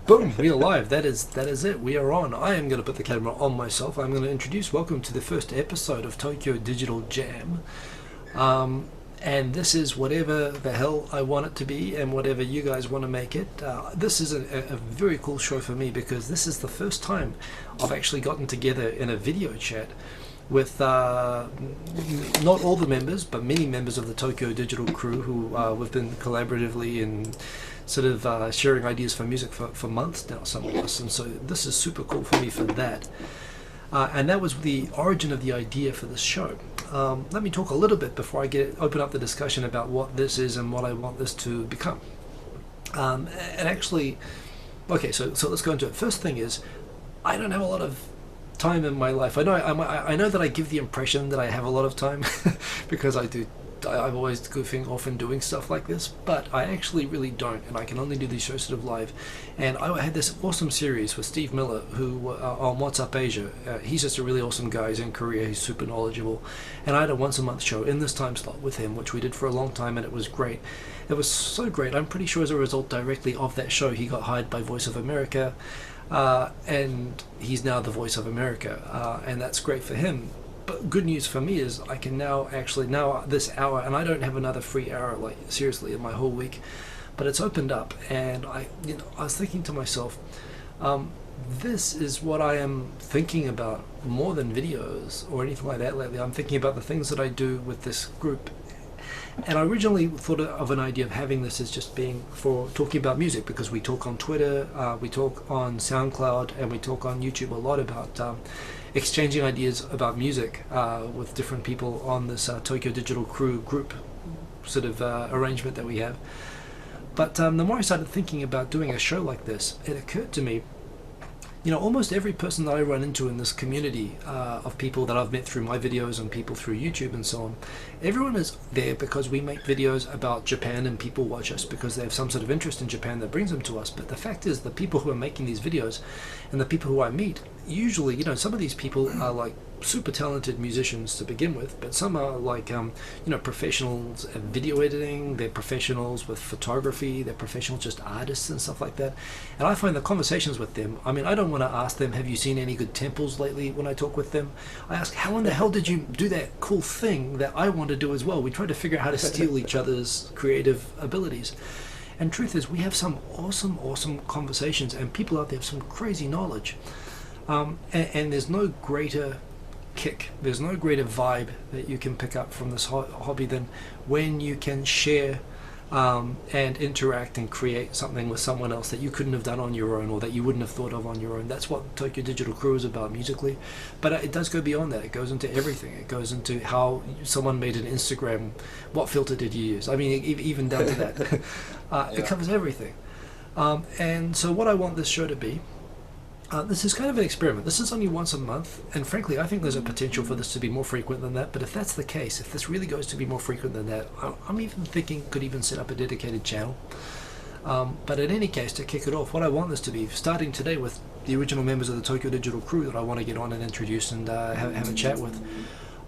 Boom, we are live. That is it. We are on. I am going to put the camera on myself. I'm going to introduce, welcome to the first episode of Tokyo Digital Jam. And this is whatever the hell I want it to be and whatever you guys want to make it. This is a very cool show for me because this is the first time I've actually gotten together in a video chat with not all the members, but many members of the Tokyo Digital crew who we've been collaboratively and sort of sharing ideas for music for months now, some of us, and so this is super cool for me for that. And that was the origin of the idea for this show. Let me talk a little bit before I open up the discussion about what this is and what I want this to become. And actually, okay, so let's go into it. First thing is, I don't have a lot of time in my life. I know that I give the impression that I have a lot of time because I do. I'm always goofing off and doing stuff like this, but I actually really don't, and I can only do these shows sort of live. And I had this awesome series with Steve Miller, who on What's Up Asia. He's just a really awesome guy. He's in Korea. He's super knowledgeable. And I had a once-a-month show in this time slot with him, which we did for a long time, and it was great. It was so great. I'm pretty sure as a result directly of that show, he got hired by Voice of America, and he's now the Voice of America, and that's great for him. But good news for me is I can now this hour, and I don't have another free hour, like seriously, in my whole week, but it's opened up, and I was thinking to myself, this is what I am thinking about more than videos or anything like that lately. I'm thinking about the things that I do with this group. And I originally thought of an idea of having this as just being for talking about music, because we talk on Twitter, we talk on SoundCloud, and we talk on YouTube a lot about exchanging ideas about music with different people on this Tokyo Digital Crew group sort of arrangement that we have. But the more I started thinking about doing a show like this, it occurred to me, almost every person that I run into in this community of people that I've met through my videos and people through YouTube and so on, everyone is there because we make videos about Japan and people watch us because they have some sort of interest in Japan that brings them to us. But the fact is, the people who are making these videos and the people who I meet, usually, some of these people are like super talented musicians to begin with, but some are like professionals at video editing, they're professionals with photography, they're professional just artists and stuff like that. And I find the conversations with them, I don't want to ask them, have you seen any good temples lately? When I talk with them, I ask, how in the hell did you do that cool thing that I want to do as well? We try to figure out how to steal each other's creative abilities. And truth is, we have some awesome conversations, and people out there have some crazy knowledge. And there's no greater kick, there's no greater vibe that you can pick up from this hobby than when you can share and interact and create something with someone else that you couldn't have done on your own, or that you wouldn't have thought of on your own. That's what Tokyo Digital Crew is about musically, but it does go beyond that. It goes into everything. It goes into how someone made an Instagram, what filter did you use, even down to that. It covers everything. And so what I want this show to be, this is kind of an experiment. This is only once a month, and frankly I think there's a potential for this to be more frequent than that. But if that's the case, if this really goes to be more frequent than that, I'm even thinking could even set up a dedicated channel. But in any case, to kick it off, what I want this to be, starting today with the original members of the Tokyo Digital Crew that I want to get on and introduce and have a chat with,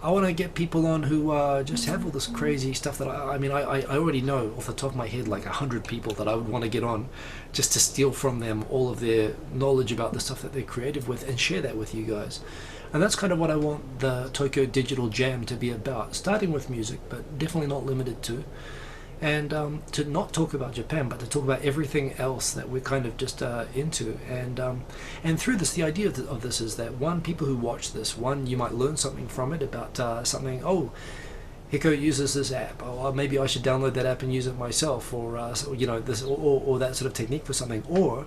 I want to get people on who just have all this crazy stuff that I already know off the top of my head like 100 people that I would want to get on just to steal from them all of their knowledge about the stuff that they're creative with and share that with you guys. And that's kind of what I want the Tokyo Digital Jam to be about, starting with music, but definitely not limited to. And to not talk about Japan, but to talk about everything else that we're kind of just into. And through this, the idea of this is that, one, people who watch this, one, you might learn something from it about something. Oh, Hiko uses this app, or maybe I should download that app and use it myself, or this, or that sort of technique for something. Or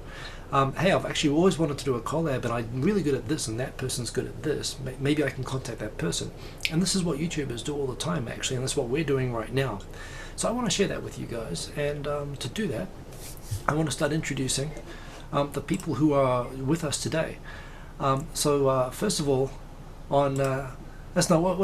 hey, I've actually always wanted to do a collab, and I'm really good at this, and that person's good at this. Maybe I can contact that person. And this is what YouTubers do all the time, actually, and that's what we're doing right now. So I want to share that with you guys, and to do that, I want to start introducing the people who are with us today. So first of all, on that's not what